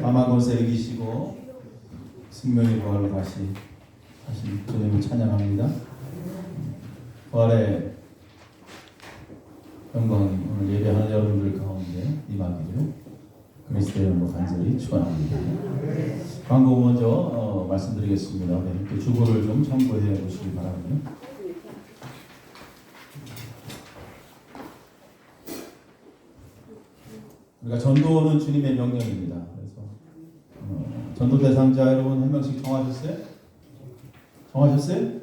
사망 권세 이기시고 생명의 부활로 다시 주님을 찬양합니다. 부활의 영광이 오늘 예배하는 여러분들 가운데 임하기를 그리스도의 이름으로 간절히 축원합니다. 광고 먼저 말씀드리겠습니다. 네, 주보를 좀 참고해 보시기 바랍니다. 우리가 전도는 주님의 명령입니다. 그래서 전도 대상자 여러분 한 명씩 정하셨어요? 정하셨어요?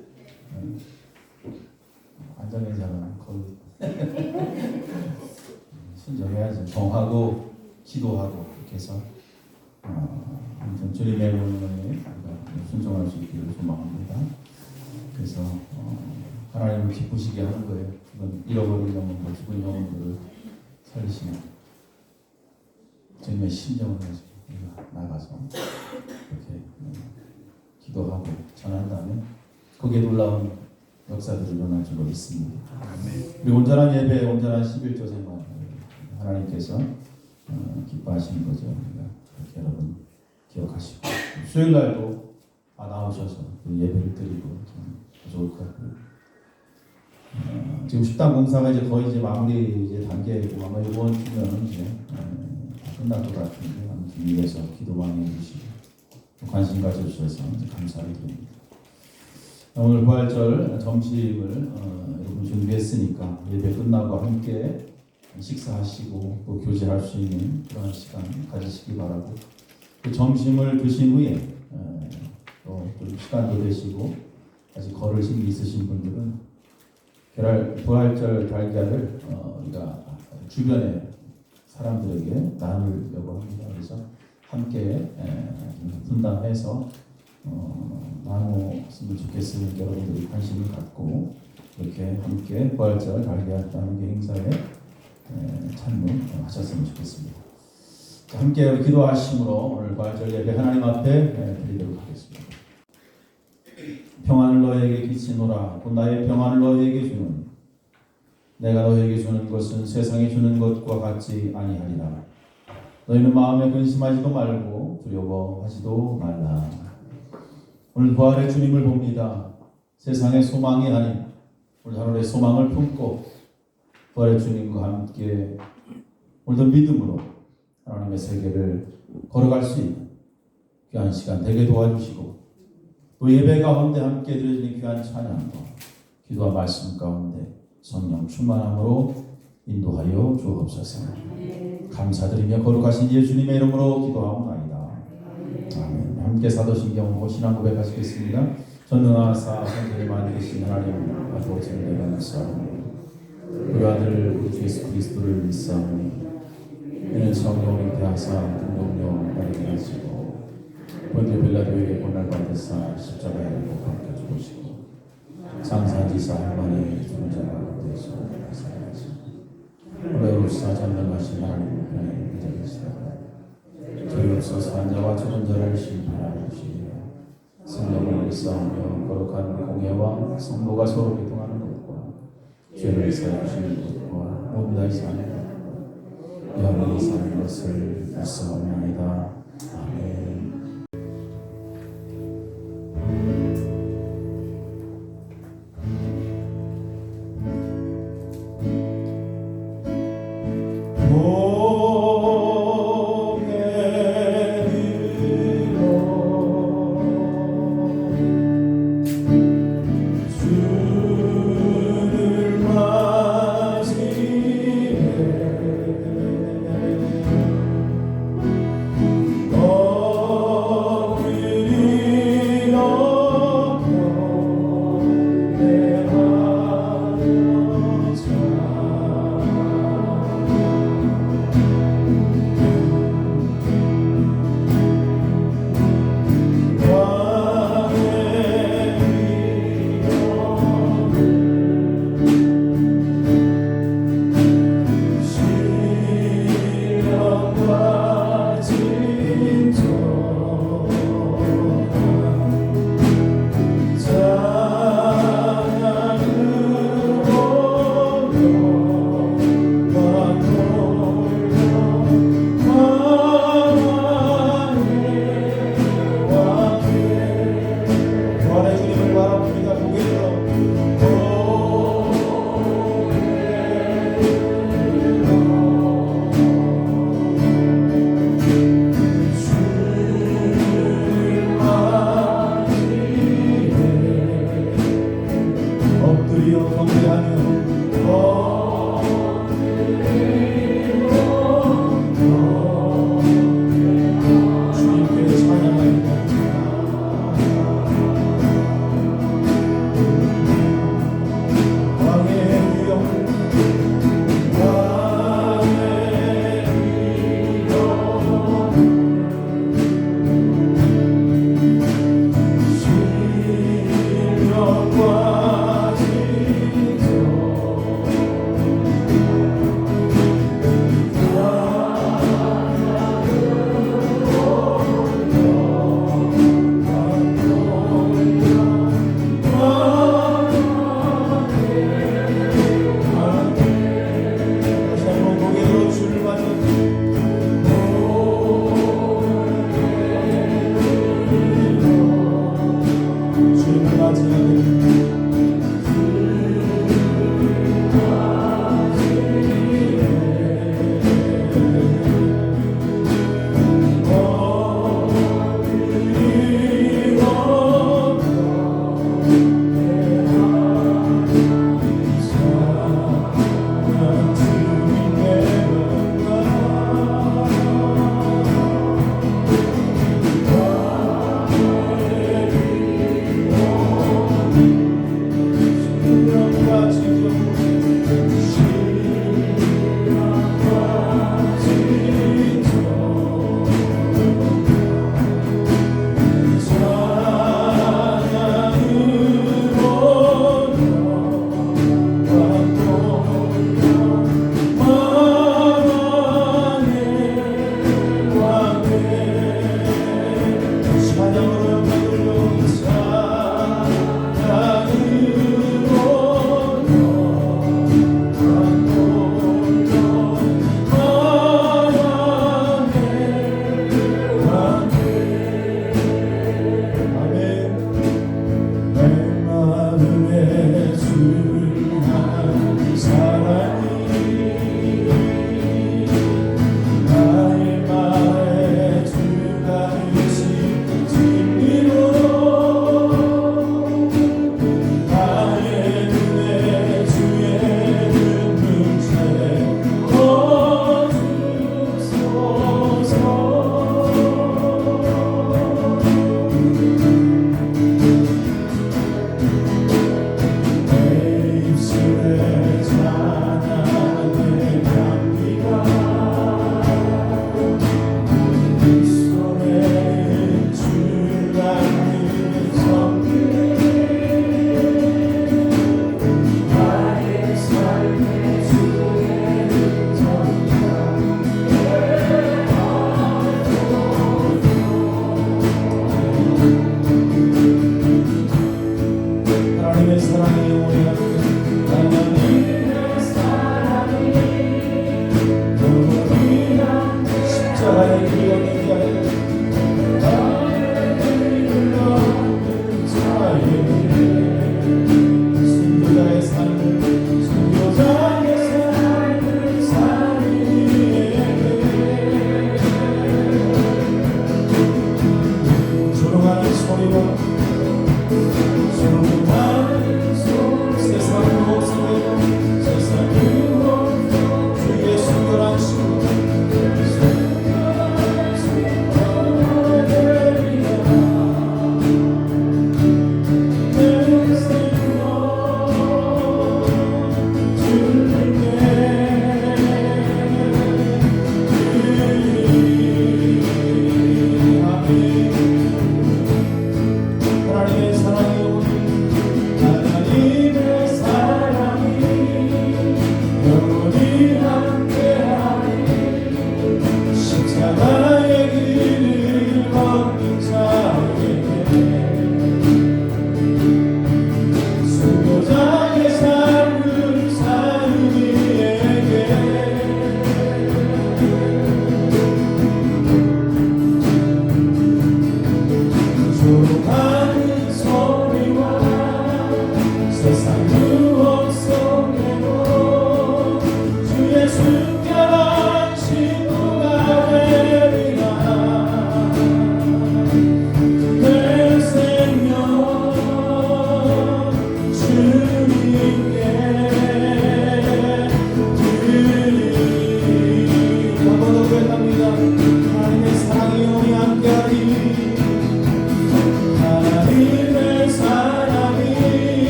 안정해자는 거의 순정해야죠. 정하고 기도하고 이렇게 해서 아무튼 주님의 명령에 순종할 수 있기를 소망합니다. 그래서 하나님을 기쁘시게 하는 거예요. 그건 잃어버린 영혼들, 죽은 영혼들을 살리시는 주님의 심정을 가지고 우리가 나가서 이렇게 기도하고 전한다면 거기에 놀라운 역사들이 일어날 줄로 믿습니다. 우리 온전한 예배, 온전한 11조 생활 하나님께서 기뻐하시는 거죠. 그렇게 여러분 기억하시고 수요일 날도 나오셔서 예배를 드리고 좋을 것 같고요. 지금 식당 공사가 이제 거의 이제 마무리 이제 단계이고 아마 이번 주면은 이제 끝날 것 같은데 아무튼 위해서 기도 많이 해주시고 관심 가져주셔서 감사드립니다. 오늘 부활절 점심을 여러분 준비했으니까 예배 끝나고 함께 식사하시고 또 교제할 수 있는 그런 시간 가지시기 바라고 그 점심을 드신 후에 또 좀 시간도 되시고 아직 걸을 힘이 있으신 분들은 부활절 달걀을 우리가 주변에 사람들에게 나누려고 합니다. 그래서 함께 분담해서 나누었으면 좋겠으니 여러분들이 관심을 갖고 이렇게 함께 부활절 달걀 나누기 행사에 참여하셨으면 좋겠습니다. 자, 함께 기도하심으로 오늘 부활절 예배 하나님 앞에 드리도록 하겠습니다. 평안을 너에게 끼치노라. 곧 나의 평안을 너에게 주는 내가 너에게 주는 것은 세상에 주는 것과 같지 아니하리라. 너희는 마음에 근심하지도 말고 두려워하지도 말라. 오늘 부활의 주님을 봅니다. 세상의 소망이 아닌 오늘 하늘의 소망을 품고 부활의 주님과 함께 오늘도 믿음으로 하나님의 세계를 걸어갈 수 있는 귀한 시간 되게 도와주시고 또 예배 가운데 함께 드려지는 귀한 찬양과 기도와 말씀 가운데 성령 충만함으로 인도하여 주옵소서. 감사드리며 거룩하신 예수님의 이름으로 기도하옵나이다. 아멘. 함께 사도신경 신앙 고백하시겠습니다. 전능하사 선생님 만드신 하나님 아버지를 내가 믿사오니 그 아들 우리 예수 그리스도를 믿사오니 이는 성령을 대하사 등록령 나에게 하시고 본디오 빌라도에게 고난을 받으사 십자가에 못 박혀 죽으시고 장사지사 할만에 죽은 자가 되시고 사야지 오래로서 전능하신 하나님 편에 기다리시다 저희로서 한 자와 죽은 자를 심판하여 주시리라. 성령을 믿사오며 거룩한 공예와 성도가 서로 교통하는 것과 죄를 사해 주시는 것과 모든 사는 것과 영원히 사는 것을 믿사옵나이다. 아멘.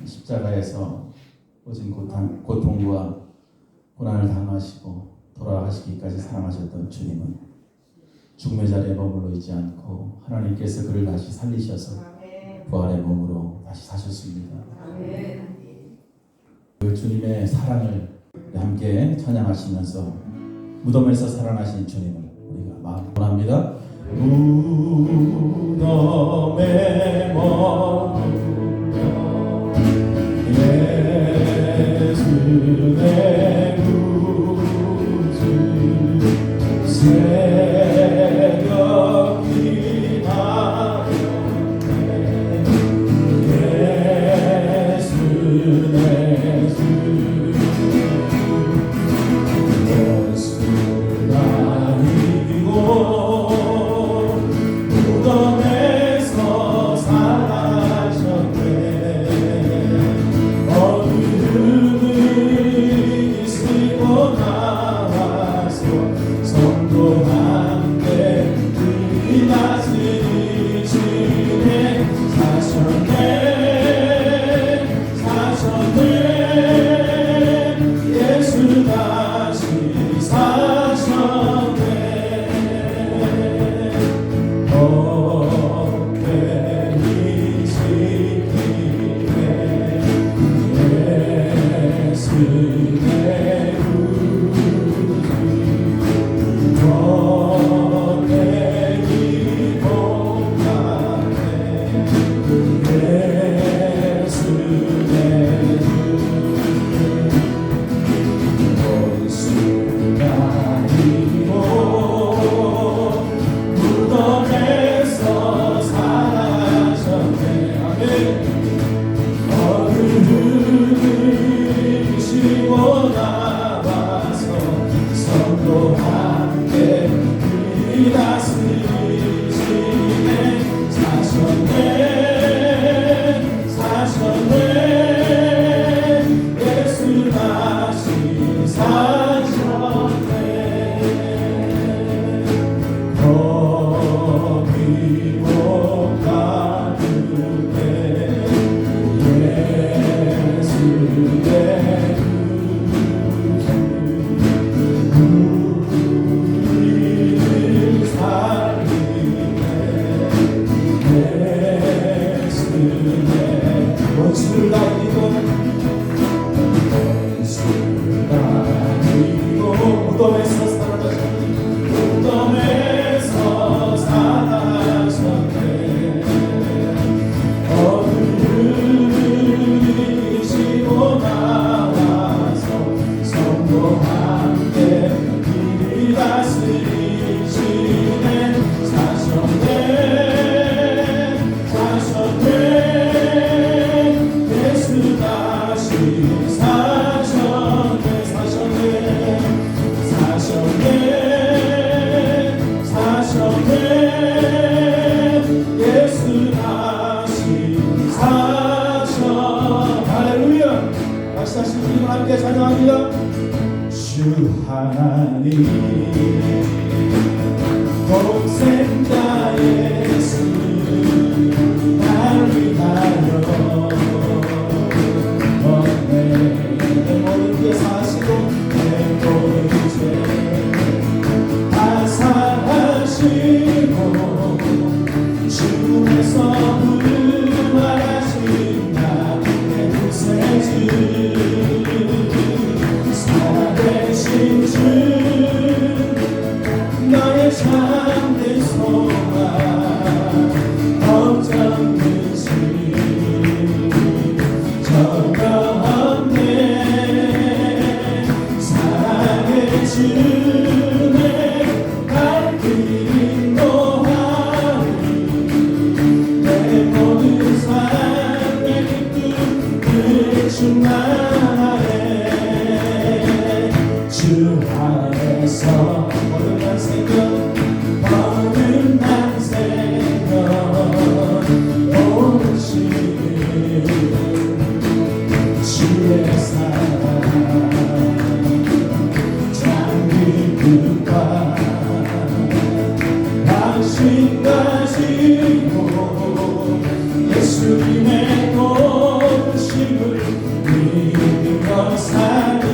십자가에서 오진 고통과 고난을 당하시고 돌아가시기까지 사랑하셨던 주님은 죽음의 자리에 머물러 있지 않고 하나님께서 그를 다시 살리셔서 부활의 몸으로 다시 사셨습니다. 그 주님의 사랑을 함께 찬양하시면서 무덤에서 살아나신 주님을 우리가 마음으로 원합니다. 무덤에 머물러 예수 내 구주 새벽이 밝았네. 예수 내 주 원수가 이기고 무덤에서 하나님 독생자 예수 날 위하여 내 모든 게 사시고 내 모든 죄 다 사하시고 죽음에서 부활하신 나의 구세주 살아계신 주 너의 참된 소망 걱정 근심 전혀 없네 사랑의 주내 발길 인도하리 내 모든 삶의 기쁨을 충만하네 주 안에서 모든 날 생겨 모든 날 생겨 오시는 주의 사랑 장기급과 당신 가지고 예수님의 도심을 믿으며 사니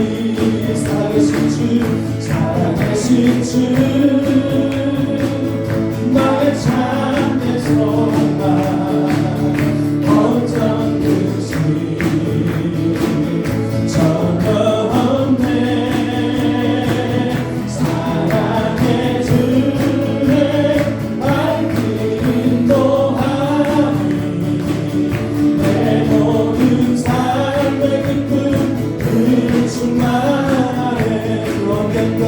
살아계신 주 살아계신 주 나의 참된 소망 어떤 뜻이 전혀 없네 사랑의 주의 발길 인도하니 내 모든 삶의 기쁨을 충만하네 그 언젠가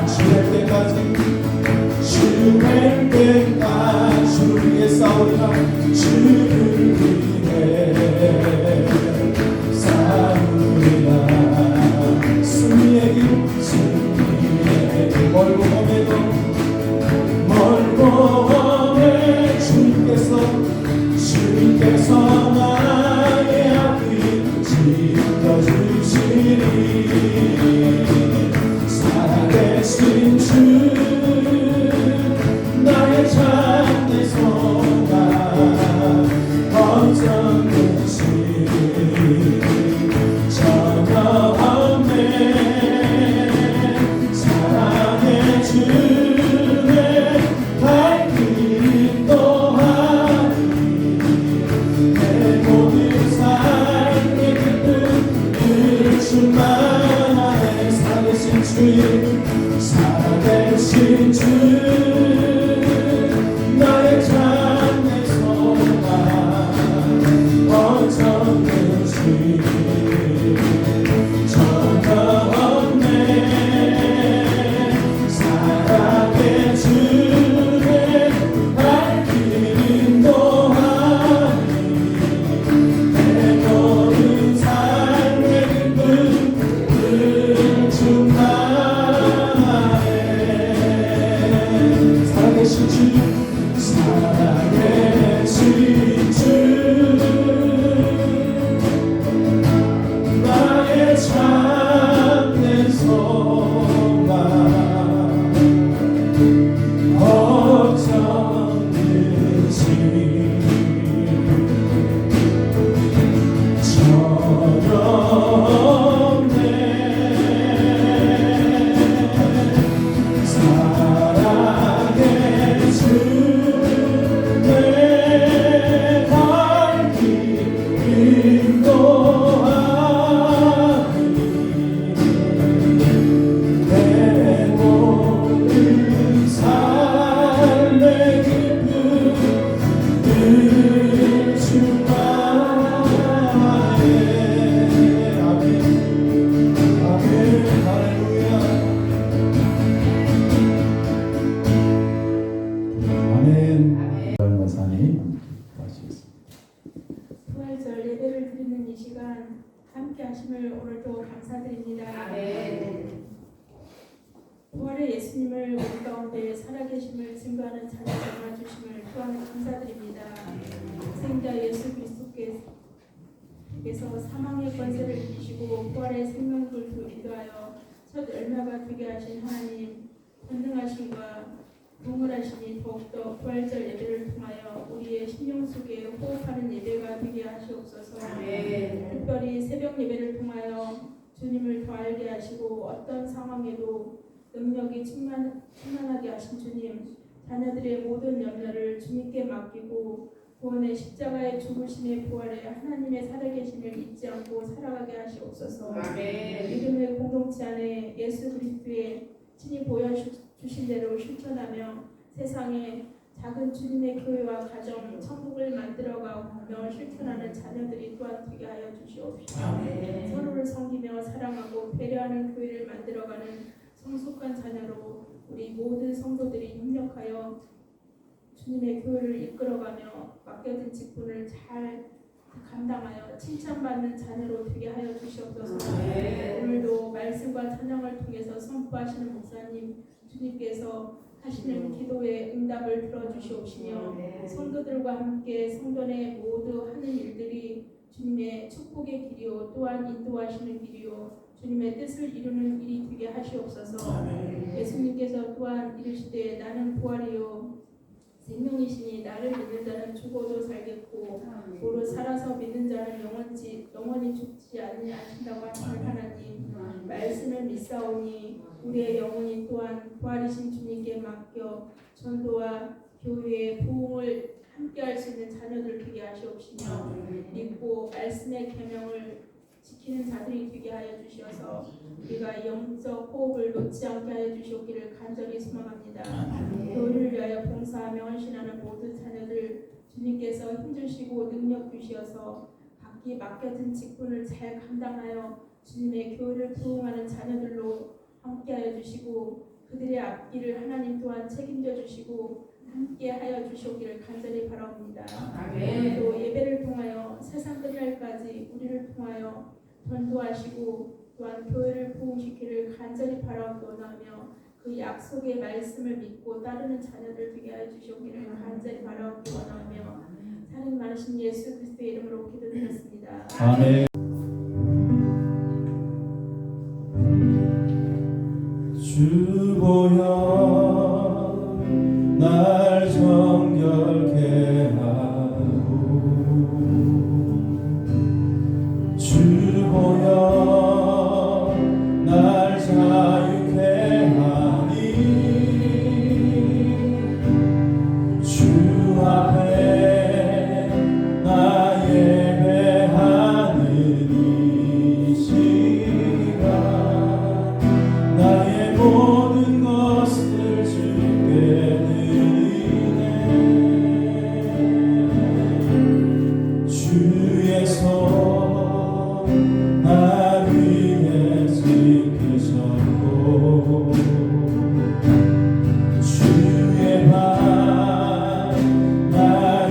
주의 때까지 주의 때까지 주를 위해 싸우리라 주를 위해 싸우리라 승리의 길 멀고 험해 주님께서 나의 앞길 지켜주시리 살아계신 주 나의 참된 소망 어떤 것이 전혀 없네 사랑의 주의 발길 인도하니 내 모든 삶의 기쁨을 충만하네 살아계신 주님 살아계신 주 나의 참된 소망 어떤 것이 전혀 없네 사랑의 주의 발길 인도하니 내 모든 삶의 기쁨을 충만하네 살아계신 주 살아계신 주 나의 참된 소망 어떤 뜻이 전혀 없네 사랑의 주의 발길 인도하니 내 모든 삶의 기쁨을 충만하네 아멘 아멘 할렐루야 아멘 열마사님 마치겠습니다. 부활절 예배를 드리는 이 시간 함께 하심을 오늘도 감사드립니다. 아멘. 부활의 예수님을 우리 가운데 살아계심을 증거하는 찬양 전화 주심을 또한 감사드립니다. 생자 예수 그리스도께 주께서 사망의 권세를 이기시고 부활의 생명을 도하여 첫 열매가 되게 하신 하나님, 권능하심과 동일하시니 더욱더 부활절 예배를 통하여 우리의 심령 속에 호흡하는 예배가 되게 하시옵소서. 특별히 새벽 예배를 통하여 주님을 더 알게 하시고 어떤 상황에도 능력이 충만하게 하신 주님, 자녀들의 모든 염려를 주님께 맡기고 구원의 십자가의 죽으심의 부활에 하나님의 살아계심을 잊지 않고 살아가게 하시옵소서. 믿음의 공동체 안에 예수 그리스도의 친히 보여주신 대로 실천하며 세상에 작은 주님의 교회와 가정, 천국을 만들어가며 실천하는 자녀들이 또한 되게 하여 주시옵시고 서로를 섬기며 사랑하고 배려하는 교회를 만들어가는 성숙한 자녀로 우리 모든 성도들이 협력하여 주님의 교회를 이끌어가며 맡겨진 직분을 잘 감당하여 칭찬받는 자녀로 되게 하여 주시옵소서. 오늘도 말씀과 찬양을 통해서 선포하시는 목사님, 주님께서 하시는 기도의 응답을 들어주시옵시며 성도들과 함께 성전에 모두 하는 일들이 주님의 축복의 길이요 또한 인도하시는 길이요 주님의 뜻을 이루는 일이 되게 하시옵소서. 예수님께서 또한 이르시되 나는 부활이요 생명이시니 나를 믿는 자는 죽어도 살겠고 오로 살아서 믿는 자는 영원히 죽지 아니하신다고 하시는 하나님, 말씀을 믿사오니 우리의 영혼이 또한 부활이신 주님께 맡겨 전도와 교회의 부흥을 함께할 수 있는 자녀들 되게 하시옵시며 믿고 말씀의 계명을 지키는 자들이 되게 하여 주시어서 우리가 영적 호흡을 놓지 않게 하여 주시옵기를 간절히 소망합니다. 교회를 위하여 봉사하며 헌신하는 모든 자녀들 주님께서 힘주시고 능력 주시어서 각기 맡겨진 직분을 잘 감당하여 주님의 교회를 부흥하는 자녀들로 함께하여 주시고 그들의 앞길을 하나님 또한 책임져 주시고 함께하여 주시옵기를 간절히 바라옵니다. 오늘도 예배를 통하여 세상 끝날까지 우리를 통하여 전도하시고 또한 교회를 부흥시키를 간절히 바라옵나며 그 약속의 말씀을 믿고 따르는 자녀들 되게 하여 주시옵기를 간절히 바라옵기 원하며 사랑 많으신 예수 그리스도의 이름으로 기도드렸습니다. 아멘. 주 보여 날 정결케 하고 주 보여 날 자유케 하니 주 앞에 나 예배하는 이 시간 나의 모든 것을 주께 드리네 주의 손 나 위에 지키셨고 주의 발 나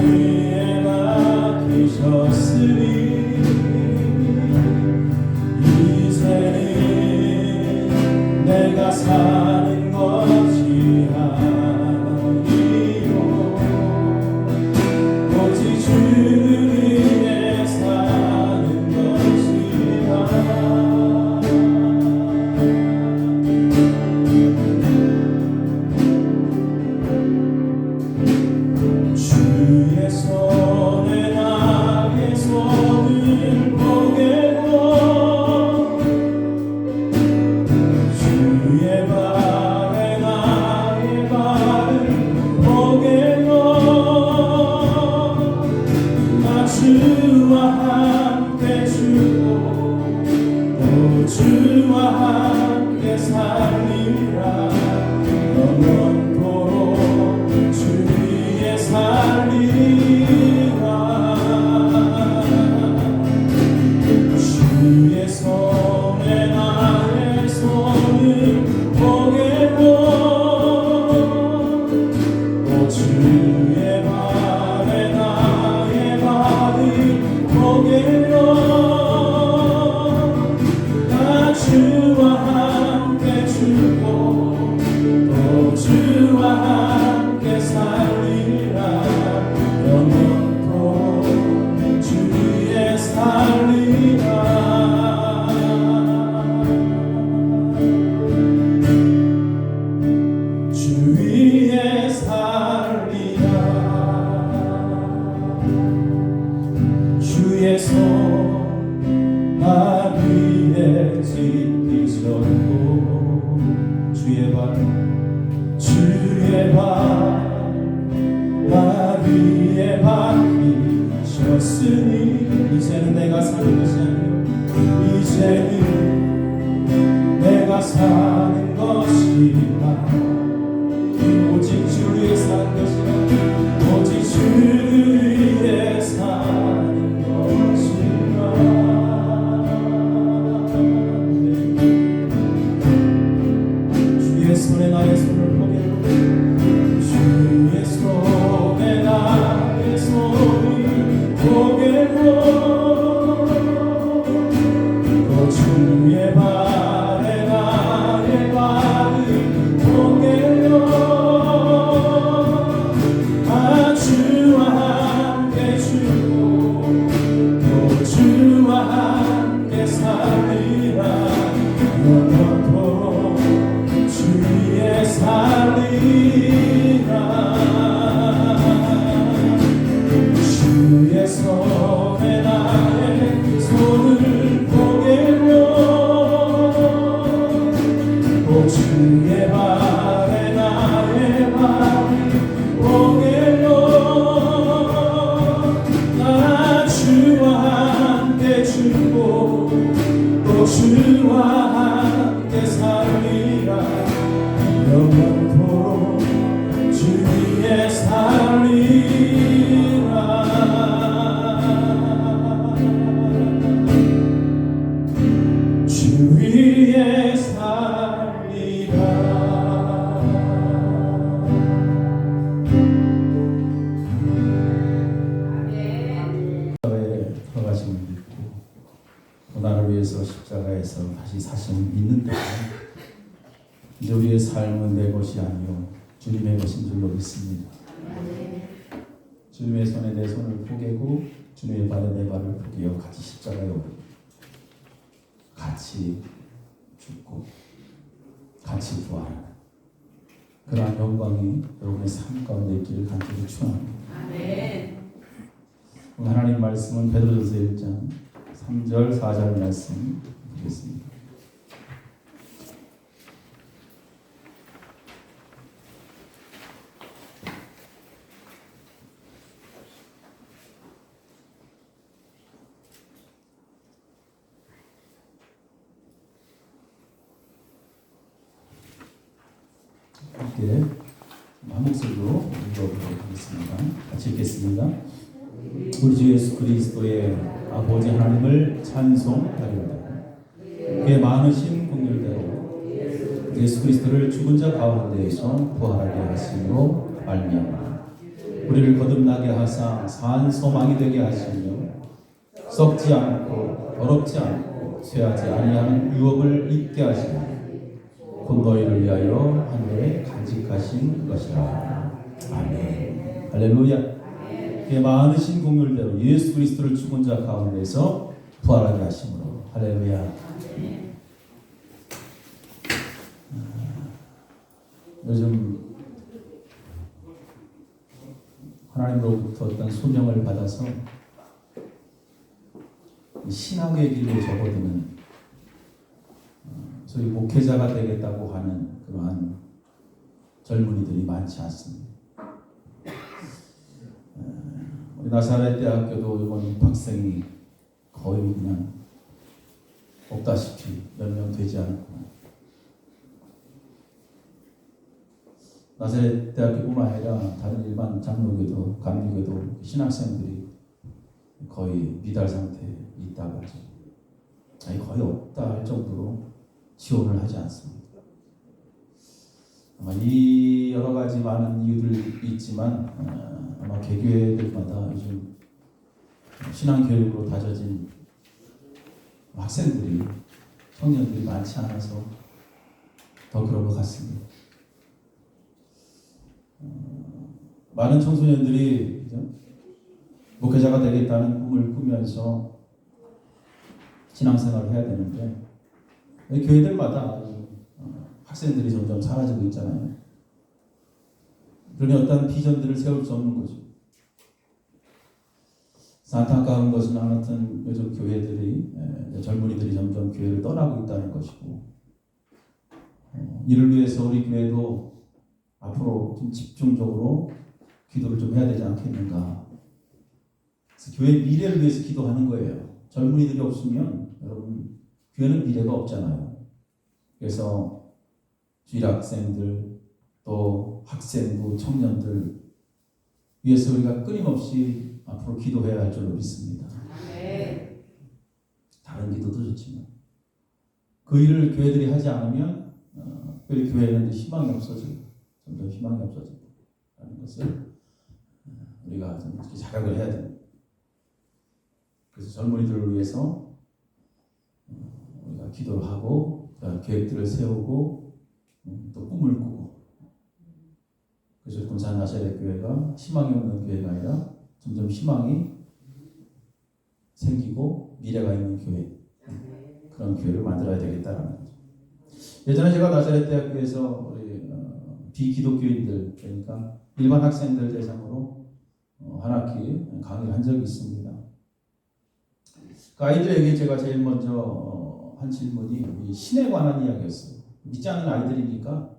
위에 맡기셨으니 이제는 내가 사는 것이 아니요 오직 주를 위해 사는 것이라 주의 손에 나의 손을 보게고 주의 발에 나의 발을 보게고 나 주와 함께 죽고 또 주와 함께 살리라 영원토록 주 위에 살리라 주의 손에 나의 손을 보게고 또 주의 발에 나의 발을 보게고 나 주와 함께 죽고 또 주와 함께 살리라 영원토록 주 위에 살리라 있으니 이제는 내가 사는 것이 아니요 이제는 내가 사는 것이라 오직 주 위에 사는 것이라 오직 주 위에 사는 것이라 주의 손에 나의 손을 포개로 주의 손에 나의 손을 포개로 또 주의 발에 나의 발을 포개로 아 주와 함께 주고 또 주와 함께 살리라 영원토록 주의 살리라 주의 손에 나의 손을 포개로 또 주의 발에 나의 발을 포개로 나 주와 함께 주고 또 주와 함께 살리라 영원토록 주 위에 살리라 주 위에 살리라 십자가에 들어가심을 믿고 또 나를 위해서 십자가에서 다시 사심을 믿는다. 이제 우리의 삶은 내 것이 아니요 주님의 것인 줄로 믿습니다. 주님의 손에 내 손을 포개고 주님의 발에 내 발을 포개어 같이 십자가에 오르고 같이 죽고 같이 부활하는 그러한 영광이 여러분의 삶 가운데 있기를 간절히 축원합니다. 오늘 하나님 말씀은 베드로전서 1장 3절 4절 말씀 보겠습니다. 함께 한 목소리로 읽어보도록 하겠습니다. 같이 읽겠습니다. 우리 주 예수 그리스도의 아버지 하나님을 찬송하리로다. 그의 많으신 긍휼대로 예수 그리스도를 죽은 자 가운데에서 부활하게 하심으로 말미암아 우리를 거듭나게 하사 산 소망이 되게 하시며 썩지 않고 더럽지 않고 쇠하지 아니하는 유업을 입게 하시며 곧 너희를 위하여 하늘에 간직하신 것이라. 아멘. 할렐루야. 그의 많으신 긍휼대로 예수 그리스도를 죽은 자 가운데서 부활하게 하심으로. 할렐루야. 요즘 하나님으로부터 어떤 소명을 받아서 신학의 길로 접어드는 소위 목회자가 되겠다고 하는 그러한 젊은이들이 많지 않습니다. 우리 나사렛 대학교도 이번 입학생이 거의 그냥 없다시피 몇 명 되지 않고 나사렛 대학교뿐만 아니라 다른 일반 장로교도 감리교도 신학생들이 거의 미달 상태에 있다고 하죠. 아니 거의 없다 할 정도로 지원을 하지 않습니다. 아마 이 여러 가지 많은 이유들이 있지만 아마 개교회들마다 요즘 신앙교육으로 다져진 학생들이 청년들이 많지 않아서 더 그런 것 같습니다. 많은 청소년들이 목회자가 되겠다는 꿈을 꾸면서 신앙생활을 해야 되는데 교회들마다 학생들이 점점 사라지고 있잖아요. 그러니 어떤 비전들을 세울 수 없는 거죠. 안타까운 것은 아무튼 요즘 교회들이 젊은이들이 점점 교회를 떠나고 있다는 것이고 이를 위해서 우리 교회도 앞으로 좀 집중적으로 기도를 좀 해야 되지 않겠는가 교회 미래를 위해서 기도하는 거예요. 젊은이들이 없으면 여러분 교회는 미래가 없잖아요. 그래서 주일학생들 또 학생부 청년들 위해서 우리가 끊임없이 앞으로 기도해야 할 줄로 믿습니다. 네. 다른 기도도 좋지만 그 일을 교회들이 하지 않으면 특별히 교회는 희망이 없어져요. 점점 희망이 없어진다는 것을 우리가 좀 이렇게 자각을 해야 됩니다. 그래서 젊은이들을 위해서 우리가 기도를 하고 계획들을 세우고 또 꿈을 꾸고 그래서 군산 나사렛 교회가 희망이 없는 교회가 아니라 점점 희망이 생기고 미래가 있는 교회 그런 교회를 만들어야 되겠다라는 거죠. 예전에 제가 나사렛 대학교에서 우리 비기독교인들 그러니까 일반 학생들 대상으로 한 학기 강의를 한 적이 있습니다. 그 아이들에게 제가 제일 먼저 한 질문이 신에 관한 이야기였어요. 믿지 않는 아이들이니까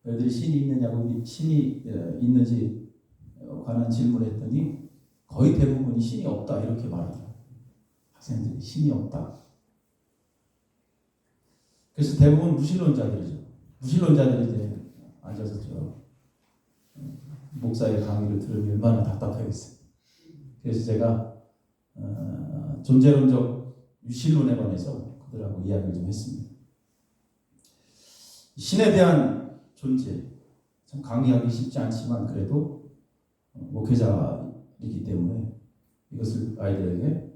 너희들이 신이 있느냐고 신이 있는지 관한 질문을 했더니 거의 대부분이 신이 없다 이렇게 말하더라고요. 학생들이 신이 없다. 그래서 대부분 무신론자들이죠. 무신론자들이 이제 앉아서 저 목사의 강의를 들으면 얼마나 답답하겠어요. 그래서 제가 존재론적 유신론에 관해서 그들하고 이야기를 좀 했습니다. 신에 대한 존재 참 강의하기 쉽지 않지만 그래도 목회자이기 때문에 이것을 아이들에게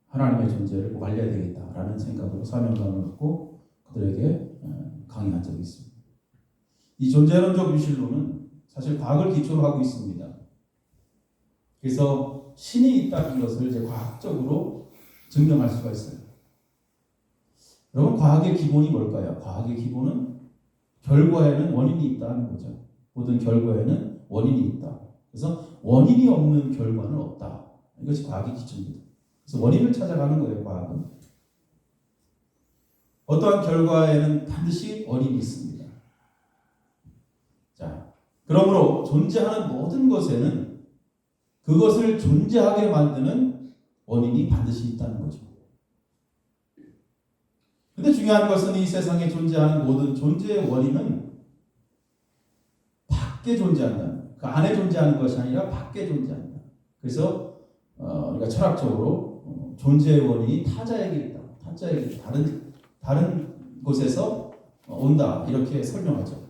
하나님의 존재를 꼭 알려야 되겠다라는 생각으로 사명감을 갖고 그들에게 강의한 적이 있습니다. 이 존재론적 유신론은 사실 과학을 기초로 하고 있습니다. 그래서 신이 있다는 것을 이제 과학적으로 증명할 수가 있어요. 여러분 과학의 기본이 뭘까요? 과학의 기본은 결과에는 원인이 있다는 거죠. 모든 결과에는 원인이 있다. 그래서 원인이 없는 결과는 없다. 이것이 과학의 기초입니다. 그래서 원인을 찾아가는 거예요. 과학은. 어떠한 결과에는 반드시 원인이 있습니다. 자, 그러므로 존재하는 모든 것에는 그것을 존재하게 만드는 원인이 반드시 있다는 거죠. 근데 중요한 것은 이 세상에 존재하는 모든 존재의 원인은 밖에 존재한다. 그 안에 존재하는 것이 아니라 밖에 존재한다. 그래서 우리가 철학적으로 존재의 원인이 타자에게 있다. 타자에게 다른 곳에서 온다. 이렇게 설명하죠.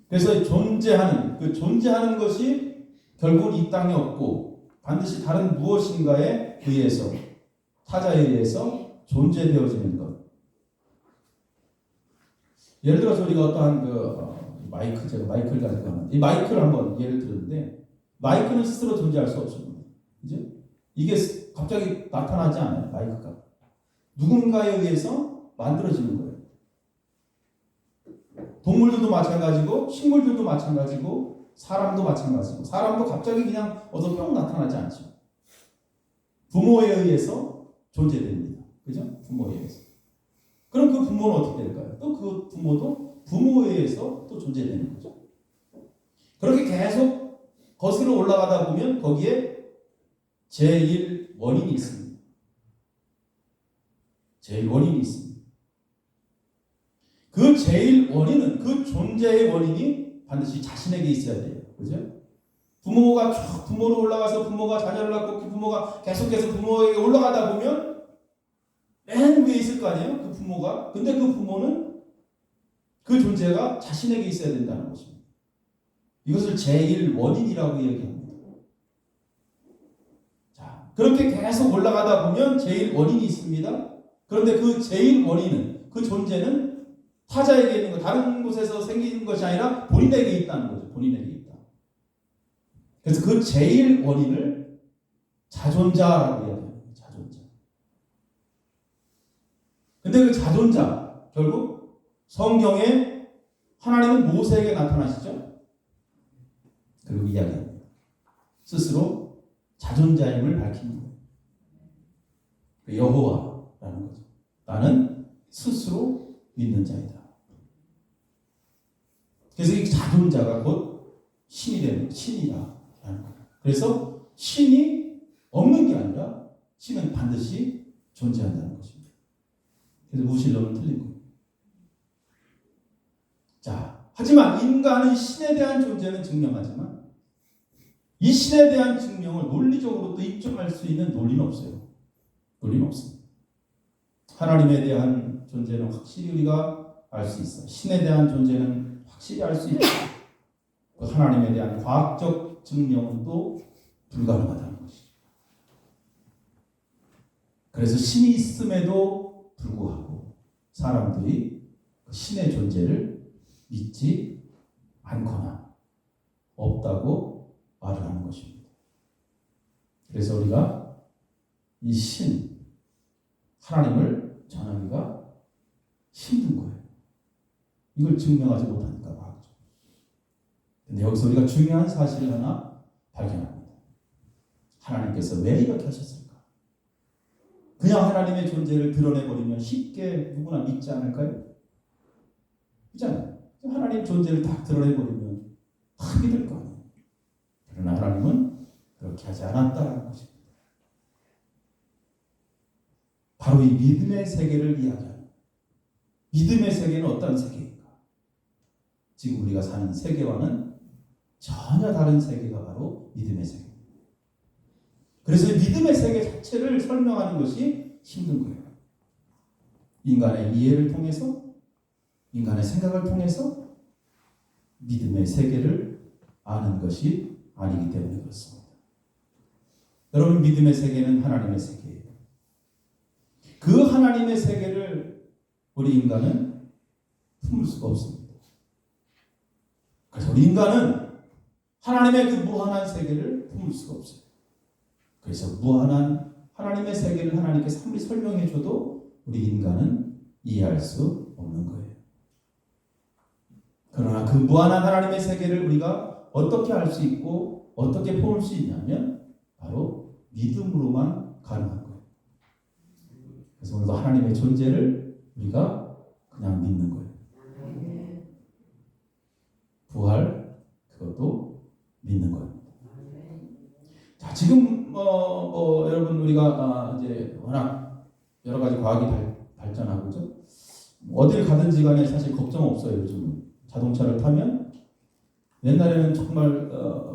그래서 존재하는 것이 결국은 이 땅에 없고 반드시 다른 무엇인가에 의해서 타자에 의해서 존재되어지는 것. 예를 들어서 우리가 어떠한 제가 마이크를 가지고 하는 이 마이크를 한번 예를 들었는데 마이크는 스스로 존재할 수 없습니다. 그죠? 이게 갑자기 나타나지 않아요. 마이크가 누군가에 의해서 만들어지는 거예요. 동물들도 마찬가지고 식물들도 마찬가지고 사람도 마찬가지고 사람도 갑자기 그냥 어서 뿅 나타나지 않죠. 부모에 의해서 존재됩니다. 그죠? 부모에 의해서. 그럼 그 부모는 어떻게 될까요? 또 그 부모도 부모에 의해서 또 존재되는 거죠. 그렇게 계속 거슬러 올라가다 보면 거기에 제일 원인이 있습니다. 제일 원인이 있습니다. 그 제일 원인은 그 존재의 원인이 반드시 자신에게 있어야 돼요. 그죠? 부모가 쭉 부모로 올라가서 부모가 자녀를 낳고 그 부모가 계속해서 부모에게 올라가다 보면 맨 위에 있을 거 아니에요? 그 부모가. 근데 그 부모는 그 존재가 자신에게 있어야 된다는 것입니다. 이것을 제일 원인이라고 얘기합니다. 자, 그렇게 계속 올라가다 보면 제일 원인이 있습니다. 그런데 그 제일 원인은 그 존재는 타자에게 있는 것, 다른 곳에서 생기는 것이 아니라 본인에게 있다는 거죠. 본인에게 있다. 그래서 그 제일 원인을 자존자라고 이야기합니다. 자존자. 근데 그 자존자, 결국 성경에 하나님은 모세에게 나타나시죠. 그리고 이야기합니다. 스스로 자존자임을 밝히는 거예요. 그 여호와라는 거죠. 나는 스스로 믿는 자이다. 그래서 이 자존자가 곧 신이 되는 신이다라는 거예요. 그래서 신이 없는 게 아니라 신은 반드시 존재한다는 것입니다. 그래서 무신론은 틀린 거예요. 자, 하지만 인간은 신에 대한 존재는 증명하지만 이 신에 대한 증명을 논리적으로 또 입증할 수 있는 논리는 없어요. 논리는 없습니다. 하나님에 대한 존재는 확실히 우리가 알 수 있어. 신에 대한 존재는 확실히 알 수 있다. 하나님에 대한 과학적 증명은 또 불가능하다는 것이죠. 그래서 신이 있음에도 불구하고 사람들이 그 신의 존재를 믿지 않거나 없다고 말을 하는 것입니다. 그래서 우리가 이 신, 하나님을 전하기가 힘든 거예요. 이걸 증명하지 못하니까 과학적. 근데 여기서 우리가 중요한 사실을 하나 발견합니다. 하나님께서 왜 이렇게 하셨을까? 그냥 하나님의 존재를 드러내버리면 쉽게 누구나 믿지 않을까요? 그렇잖아요. 하나님 존재를 다 드러내버리면 다 믿을 거 아니에요. 그러나 하나님은 그렇게 하지 않았다는 것입니다. 바로 이 믿음의 세계를 이야기합니다. 믿음의 세계는 어떤 세계인가? 지금 우리가 사는 세계와는 전혀 다른 세계가 바로 믿음의 세계입니다. 그래서 믿음의 세계 자체를 설명하는 것이 힘든 거예요. 인간의 이해를 통해서, 인간의 생각을 통해서 믿음의 세계를 아는 것이 아니기 때문에 그렇습니다. 여러분, 믿음의 세계는 하나님의 세계예요. 그 하나님의 세계를 우리 인간은 품을 수가 없습니다. 그래서 우리 인간은 하나님의 그 무한한 세계를 품을 수가 없어요. 그래서 무한한 하나님의 세계를 하나님께서 아무리 설명해 줘도 우리 인간은 이해할 수 없는 거예요. 그러나 그 무한한 하나님의 세계를 우리가 어떻게 알 수 있고 어떻게 품을 수 있냐면 바로 믿음으로만 가능한 거예요. 그래서 오늘도 하나님의 존재를 우리가 그냥 믿는 거예요. 부활, 그것도 믿는 거예요. 자, 지금 여러분 우리가 이제 워낙 여러 가지 과학이 발전하고 있죠. 어딜 가든지 간에 사실 걱정 없어요. 요즘 자동차를 타면 옛날에는 정말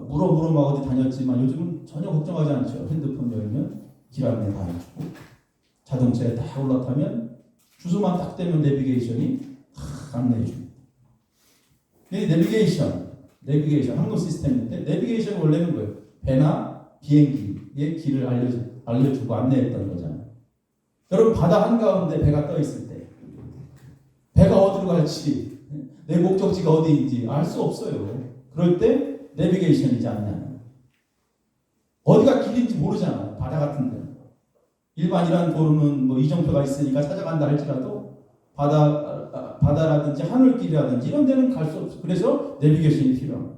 물어 막 어디 다녔지만 요즘은 전혀 걱정하지 않죠. 핸드폰 열면 길 안내 다 해주고 자동차에 딱 올라타면 주소만 딱 대면 내비게이션이 다 안내해 줍니다. 내비게이션 항로 시스템인데 내비게이션은 원래는 뭐예요? 배나 비행기의 길을 알려주고 안내했던 거잖아요. 여러분, 바다 한가운데 배가 떠 있을 때 배가 어디로 갈지 내 목적지가 어디인지 알 수 없어요. 그럴 때 내비게이션이지 않냐. 어디가 길인지 모르잖아요. 바다 같은 데. 일반이란 도로는 뭐 이정표가 있으니까 찾아간다 할지라도 바다라든지 하늘길이라든지 이런 데는 갈 수 없어요. 그래서 내비게이션이 필요합니다.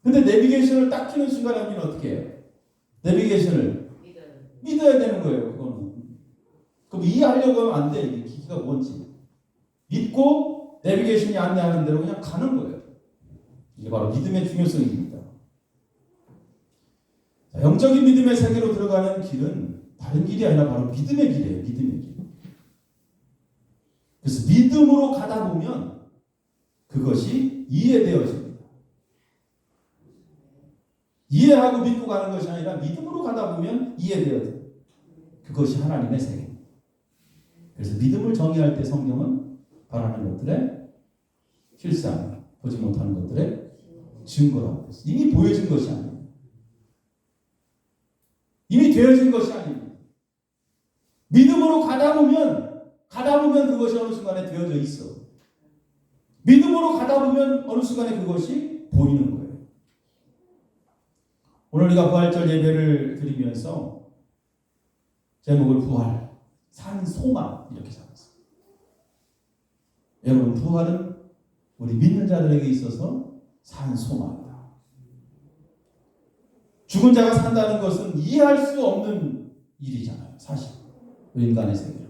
근데 내비게이션을 딱 켜는 순간에 우리는 어떻게 해요? 내비게이션을 믿어야 되는 거예요. 그거는. 그럼 이해하려고 하면 안 돼. 이게 기기가 뭔지. 믿고 내비게이션이 안내하는 대로 그냥 가는 거예요. 이게 바로 믿음의 중요성입니다. 자, 영적인 믿음의 세계로 들어가는 길은 다른 길이 아니라 바로 믿음의 길이에요. 믿음의 길. 그래서 믿음으로 가다 보면 그것이 이해되어집니다. 이해하고 믿고 가는 것이 아니라 믿음으로 가다 보면 이해되어져요. 그것이 하나님의 세계입니다. 그래서 믿음을 정의할 때 성경은 바라는 것들의 실상, 보지 못하는 것들의 증거라고 했어요. 이미 보여진 것이 아니에요. 이미 되어진 것이 아닙니다. 믿음으로 가다 보면 그것이 어느 순간에 되어져 있어. 믿음으로 가다 보면 어느 순간에 그것이 보이는 거예요. 오늘 우리가 부활절 예배를 드리면서 제목을 부활, 산 소망 이렇게 잡았어요. 여러분, 부활은 우리 믿는 자들에게 있어서 산 소망이다. 죽은 자가 산다는 것은 이해할 수 없는 일이잖아요. 사실 우리 인간의 세계로.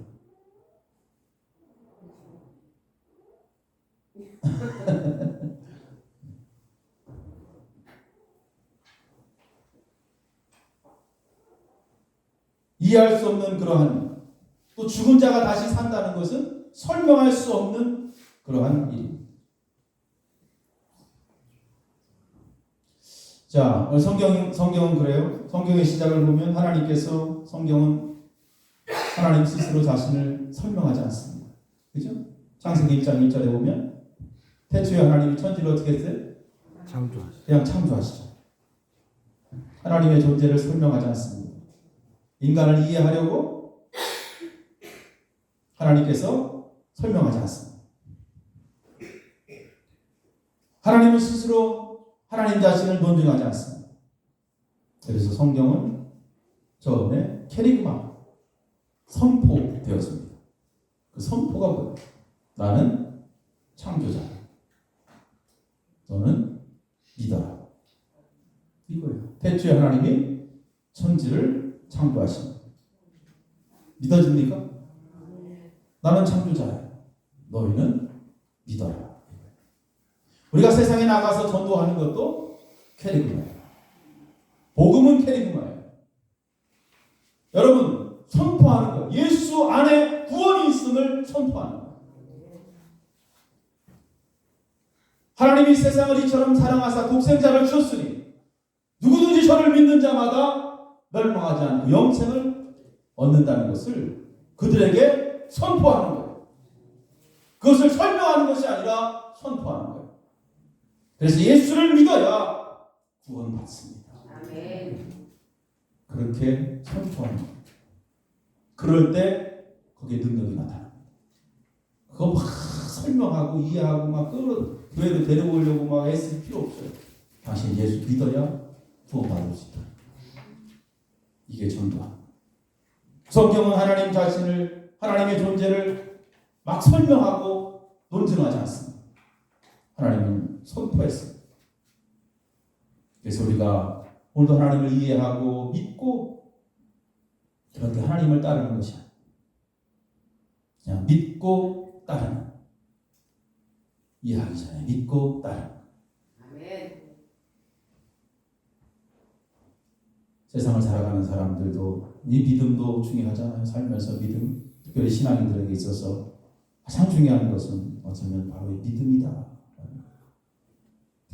이해할 수 없는 그러한, 또 죽은 자가 다시 산다는 것은 설명할 수 없는 그러한 일입니다. 자, 성경은 그래요. 성경의 시작을 보면 하나님께서, 성경은 하나님 스스로 자신을 설명하지 않습니다. 그죠? 창세기 1장 1절에 보면 태초에 하나님이 천지를 어떻게 했어요? 그냥 창조하시죠. 하나님의 존재를 설명하지 않습니다. 인간을 이해하려고 하나님께서 설명하지 않습니다. 하나님은 스스로 하나님 자신을 논증하지 않습니다. 그래서 성경은 처음에 캐리그마, 선포되었습니다. 그 선포가 뭐예요? 나는 창조자다. 너는 믿어라. 이거예요. 태초에 하나님이 천지를 창조하십니다. 믿어집니까? 나는 창조자야. 너희는 믿어라. 우리가 세상에 나가서 전도하는 것도 캐리그마예요. 복음은 캐리그마예요. 여러분, 선포하는 것. 예수 안에 구원이 있음을 선포하는 것. 하나님이 세상을 이처럼 사랑하사 독생자를 주셨으니 누구든지 저를 믿는 자마다 멸망하지 않고 영생을 얻는다는 것을 그들에게 선포하는 거예요. 그것을 설명하는 것이 아니라 선포하는 거예요. 그래서 예수를 믿어야 구원받습니다. 아멘. 그렇게 선포하는 거예요. 그럴 때 거기에 능력이 나타납니다. 그거 막 설명하고 이해하고 막 교회로 데려오려고 막 애쓸 필요 없어요. 당신 예수 믿어야 구원받을 수 있다. 이게 전도합니다. 성경은 하나님 자신을, 하나님의 존재를 막 설명하고 논증하지 않습니다. 하나님은 선포했습니다. 그래서 우리가 오늘도 하나님을 이해하고 믿고 그런데 하나님을 따르는 것이 아니에요. 그냥 믿고 따르는, 이해하기 전에 믿고 따르는. 아멘. 세상을 살아가는 사람들도 이 믿음도 중요하잖아요. 살면서 믿음, 특별히 신앙인들에게 있어서 가장 중요한 것은 어쩌면 바로 이 믿음이다.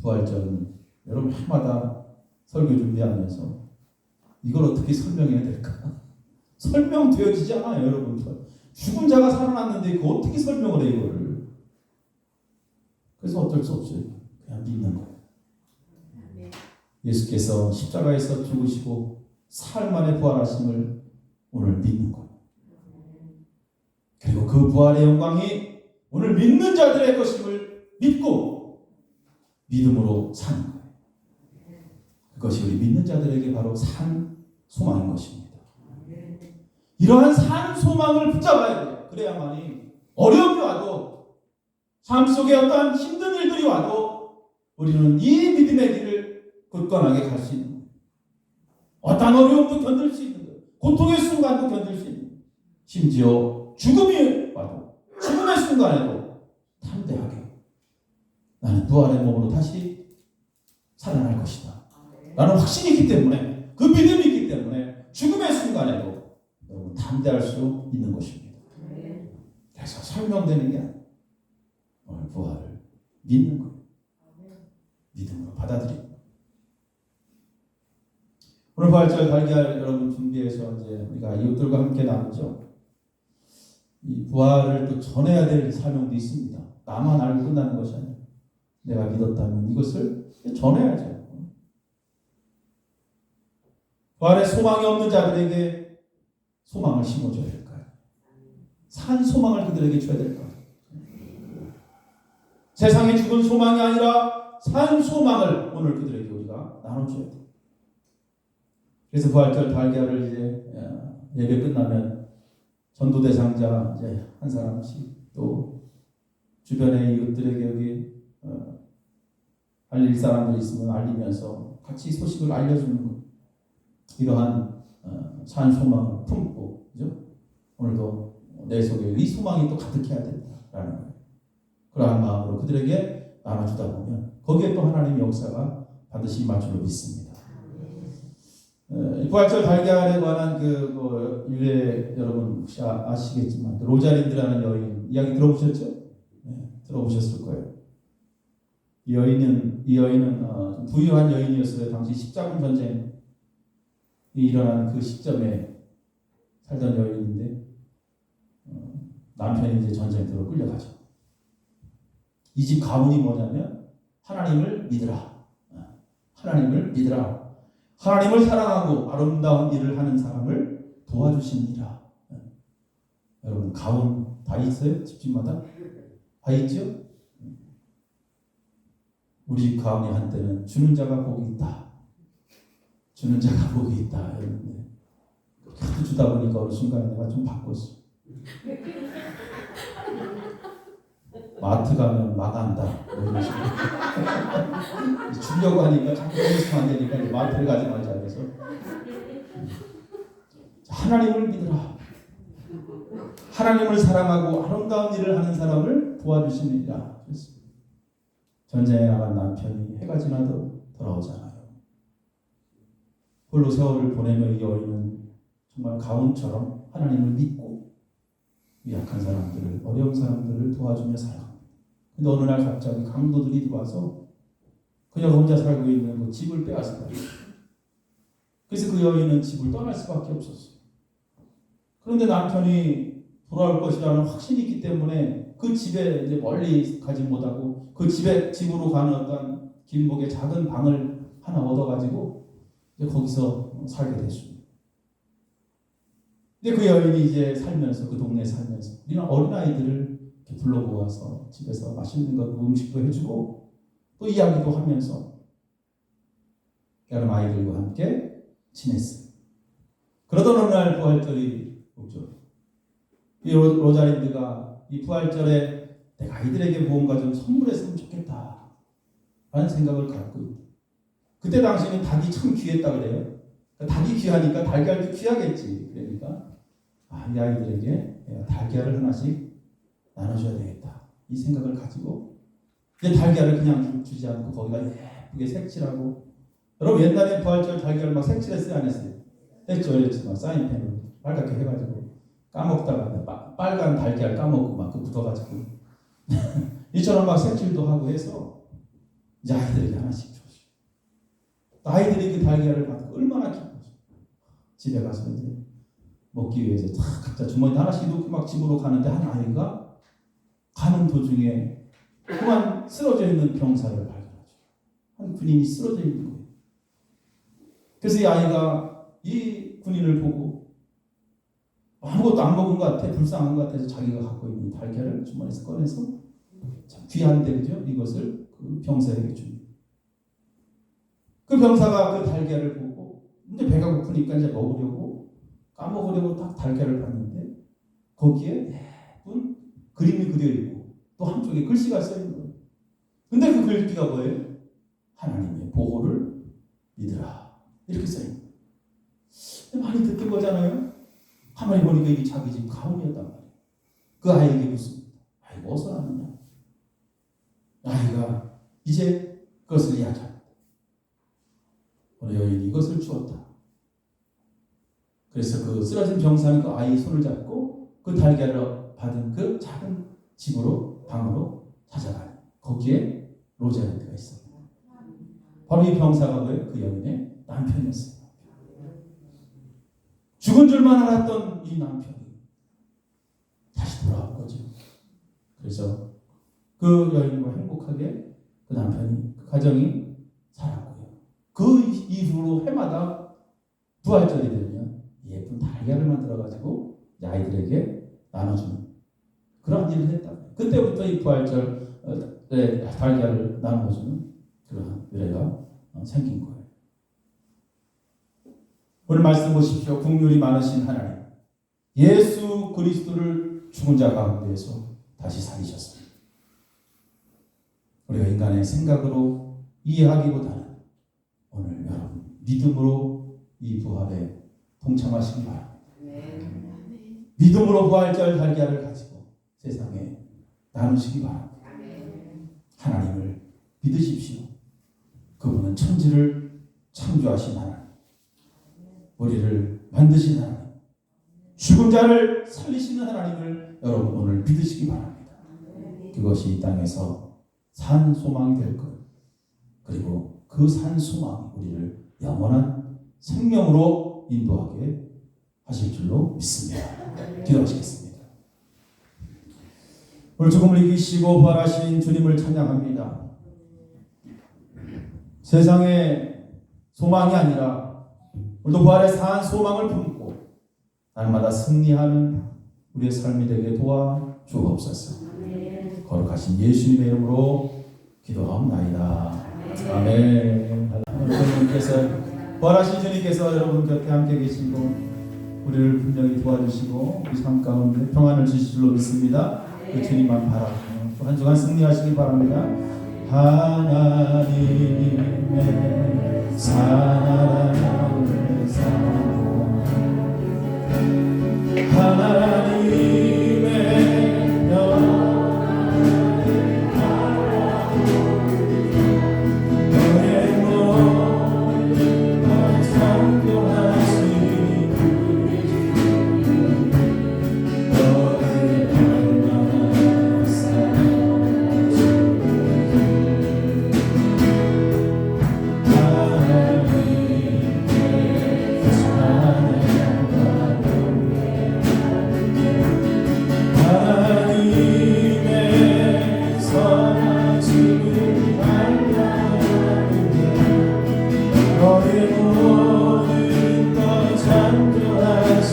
부활절은 여러분 해마다 설교 준비하면서 이걸 어떻게 설명해야 될까? 설명되어지지 않아요, 여러분. 죽은 자가 살아났는데 그거 어떻게 설명을 해, 이거를. 그래서 어쩔 수 없어요. 그냥 믿는 거예요. 예수께서 십자가에서 죽으시고 사흘 만에 부활하심을 오늘 믿는 거예요. 그리고 그 부활의 영광이 오늘 믿는 자들의 것임을 믿고 믿음으로 사는 거예요. 그것이 우리 믿는 자들에게 바로 산 소망인 것입니다. 이러한 산 소망을 붙잡아야 돼요. 그래야만이 어려움이 와도, 삶 속에 어떠한 힘든 일들이 와도 우리는 이 믿음의 길을 굳건하게 갈 수 있는 거예요. 어떠한 어려움도 견딜 수 있는 거예요. 고통의 순간도 견딜 수 있는 거예요. 심지어 죽음이 와도, 죽음의 순간에도 담대하게 나는 부활의 몸으로 다시 살아날 것이다. 나는 확신이 있기 때문에, 그 믿음이 있기 때문에 죽음의 순간에도 여러분 담대할 수 있는 것입니다. 그래서 설명되는 게 아니에요. 오늘 부활을 믿는 거예요. 믿음으로 받아들이고. 오늘 부활절 달걀 여러분 준비해서 이제 우리가 이웃들과 함께 나누죠. 이 부활을 또 전해야 될 사명도 있습니다. 나만 알고 끝나는 것이 아니에요. 내가 믿었다면 이것을 전해야죠. 부활에 소망이 없는 자들에게 소망을 심어줘야 될까요? 산 소망을 그들에게 줘야 될까요? 세상에 죽은 소망이 아니라 산 소망을 오늘 그들에게 우리가 나눠줘야 돼요. 그래서 부활절 달걀을 이제 예배 끝나면 전도 대상자 이제 한 사람씩, 또 주변의 이웃들에게 여기 알릴 사람들이 있으면 알리면서 같이 소식을 알려주는 것. 이러한 산 소망을 품고, 그죠? 오늘도 내 속에 이 소망이 또 가득해야 된다라는 거예요. 그러한 마음으로 그들에게 나눠주다 보면 거기에 또 하나님의 역사가 반드시 임할 줄로 믿습니다. 부활절 달걀에 관한 유래 여러분 혹시 아시겠지만 로자린드라는 여인 이야기 들어보셨죠? 네, 들어보셨을 거예요. 이 여인은 좀 부유한 여인이었어요. 당시 십자군 전쟁이 일어난 그 시점에 살던 여인인데 남편이 이제 전쟁터로 끌려가죠. 이 집 가문이 뭐냐면 하나님을 믿으라. 하나님을 믿으라. 하나님을 사랑하고 아름다운 일을 하는 사람을 도와주십니다. 여러분 가문 다 있어요? 집집마다? 다 있죠? 우리 집 가문이 한때는 주는 자가 복이 있다. 주는 자가 복이 있다. 이러는데 하도 주다 보니까 어느 순간에 내가 좀 바꿨어. 마트 가면 망한다. 이런 식으로. 주려고 하니까 자꾸 있으면 안 되니까 마트를 가지 말자 그래서 하나님을 믿으라. 하나님을 사랑하고 아름다운 일을 하는 사람을 도와주시느니라. 전쟁에 나간 남편이 해가 지나도 돌아오잖아요. 홀로 세월을 보내며 이 여인은 정말 가훈처럼 하나님을 믿고 약한 사람들을, 어려운 사람들을 도와주며 살아갑니다. 근데 어느 날 갑자기 강도들이 들어와서 그녀가 혼자 살고 있는 그 집을 빼앗았다. 그래서 그 여인은 집을 떠날 수밖에 없었어요. 그런데 남편이 돌아올 것이라는 확신이 있기 때문에 그 집에 이제 멀리 가지 못하고 그 집으로 가는 어떤 길목에 작은 방을 하나 얻어가지고 이제 거기서 살게 됐습니다. 근데 그 여인이 이제 살면서 그 동네에 살면서 우리는 어린아이들을 이렇게 불러모아서 집에서 맛있는 것 음식도 해주고 또 이야기도 하면서 여러 아이들과 함께 지냈어요. 그러던 어느 날 부활절이 오죠. 이 로자린드가 이 부활절에 내가 아이들에게 무언가 좀 선물했으면 좋겠다 라는 생각을 갖고 있다. 그때 당시에는 닭이 참 귀했다 그래요. 닭이 귀하니까 달걀도 귀하겠지. 그러니까 이 아이들에게 내가 달걀을 하나씩 나눠줘야 되겠다. 이 생각을 가지고 이제 달걀을 그냥 주지 않고 거기다 예쁘게 색칠하고 여러분 옛날에 부활절 달걀을 막 색칠했어요? 안 했어요? 했죠. 막 사인펜으로 빨갛게 해가지고 까먹다가 빨간 달걀 까먹고 막 묻어가지고 이처럼 막 색칠도 하고 해서 이제 아이들에게 하나씩 줬어요. 아이들이 그 달걀을 받고 얼마나 기뻐서 집에 가서 이제 먹기 위해서 각자 주머니 하나씩 놓고 막 집으로 가는데 한 아이가 가는 도중에 그만 쓰러져 있는 병사를 발견하죠. 한 군인이 쓰러져 있는 거예요. 그래서 이 아이가 이 군인을 보고 아무것도 안 먹은 것 같아, 불쌍한 것 같아서 자기가 갖고 있는 달걀을 주머니에서 꺼내서 참 귀한데 그죠? 이것을 그 병사에게 줍니다. 그 병사가 그 달걀을 보고 이제 배가 고프니까 이제 먹으려고 까먹으려고 딱 달걀을 봤는데 거기에 예쁜 그림이 그려 있고 또 한쪽에 글씨가 써 있는 거예요. 근데 그 글귀가 뭐예요? 하나님의 보호를 믿으라 이렇게 써 있는 거예요. 많이 듣게 보잖아요. 가만히 보니까 이게 자기 집 가훈이었단 말이에요. 그 아이에게 묻습니다. 아이고 어디서 났느냐? 아이가 이제 그것을 이야기합니다. 어느 여인이 이것을 주었다. 그래서 그 쓰러진 병사는 그 아이 손을 잡고 그 달걀을 받은 그 작은 집으로 방으로 찾아가요. 거기에 로자린드가 있어요. 바로 이 병사가 뭐예요? 그 여인의 남편이었어요. 죽은 줄만 알았던 이 남편이 다시 돌아온 거죠. 그래서 그 여인과 행복하게 그 남편이 그 가정이 살았고요. 그 이후로 해마다 부활절이 되면 예쁜 달걀을 만들어가지고 아이들에게 나눠주는 그런 일을 했다. 그때부터 이 부활절에 달걀을 나눠주는 그런 의례가 생긴 거예요. 오늘 말씀 보십시오. 긍휼이 많으신 하나님, 예수 그리스도를 죽은 자 가운데에서 다시 살리셨습니다. 우리가 인간의 생각으로 이해하기보다는 오늘 여러분 믿음으로 이 부활에 동참하시기 바랍니다. 믿음으로 부활절 달걀을 가지고 세상에 나누시기 바랍니다. 하나님을 믿으십시오. 그분은 천지를 창조하신 하나님. 우리를 만드신 하나님, 죽은 자를 살리시는 하나님을 여러분 오늘 믿으시기 바랍니다. 그것이 이 땅에서 산 소망이 될 거예요. 그리고 그 산 소망이 우리를 영원한 생명으로 인도하게 하실 줄로 믿습니다. 기도하시겠습니다. 오늘 죽음을 이기시고 부활하신 주님을 찬양합니다. 세상의 소망이 아니라 오늘도 부활의 산 소망을 품고 날마다 승리하는 우리의 삶이 되게 도와 주옵소서. 거룩하신 예수님의 이름으로 기도하옵나이다. 아멘. 여러분께서 부활하신 주님께서 여러분 곁에 함께 계시고 우리를 분명히 도와주시고 우리 삶 가운데 평안을 주실 줄로 믿습니다. 그 주님만 바라고 또 한 주간 승리하시기 바랍니다. 하나님의 사랑을 사랑 하나님의 너의 모든 것 성공하신 너를 얼마나 사랑하시 하나님의 선하심을 알라하는데 너의 모든 것 창조하신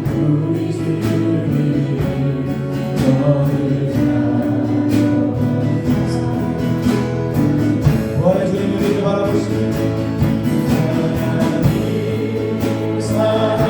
우리 주님 너를 찬양하사 부활의 주님 우리를 바라보시고 하나님 사랑해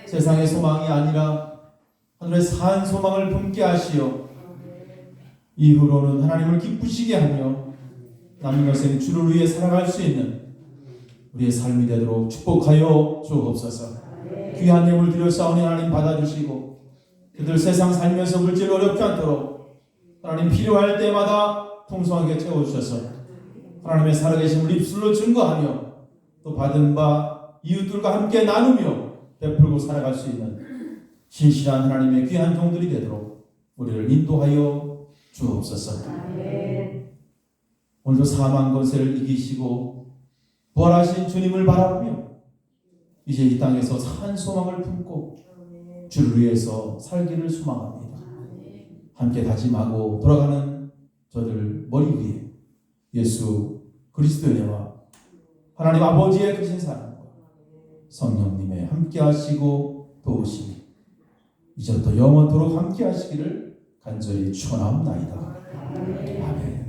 세상의 소망이 아니라 하늘의 산 소망을 품게 하시어 이후로는 하나님을 기쁘시게 하며 남은 여생 주를 위해 살아갈 수 있는 우리의 삶이 되도록 축복하여 주옵소서. 귀한 예물 드렸사오니 하나님 받아주시고 그들 세상 살면서 물질 어렵지 않도록 하나님 필요할 때마다 풍성하게 채워주셔서 하나님의 살아계심을 입술로 증거하며 또 받은 바 이웃들과 함께 나누며 베풀고 살아갈 수 있는 신실한 하나님의 귀한 종들이 되도록 우리를 인도하여 주옵소서. 오늘도 사망 권세를 이기시고 부활하신 주님을 바라보며 이제 이 땅에서 산 소망을 품고 주를 위해서 살기를 소망합니다. 함께 다짐하고 돌아가는 저들 머리 위에 예수 그리스도의 은혜와 하나님 아버지의 크신 사랑과 성령님의 함께 하시고 도우심이 이제부터 영원토록 함께 하시기를 간절히 축원하옵나이다. 아멘.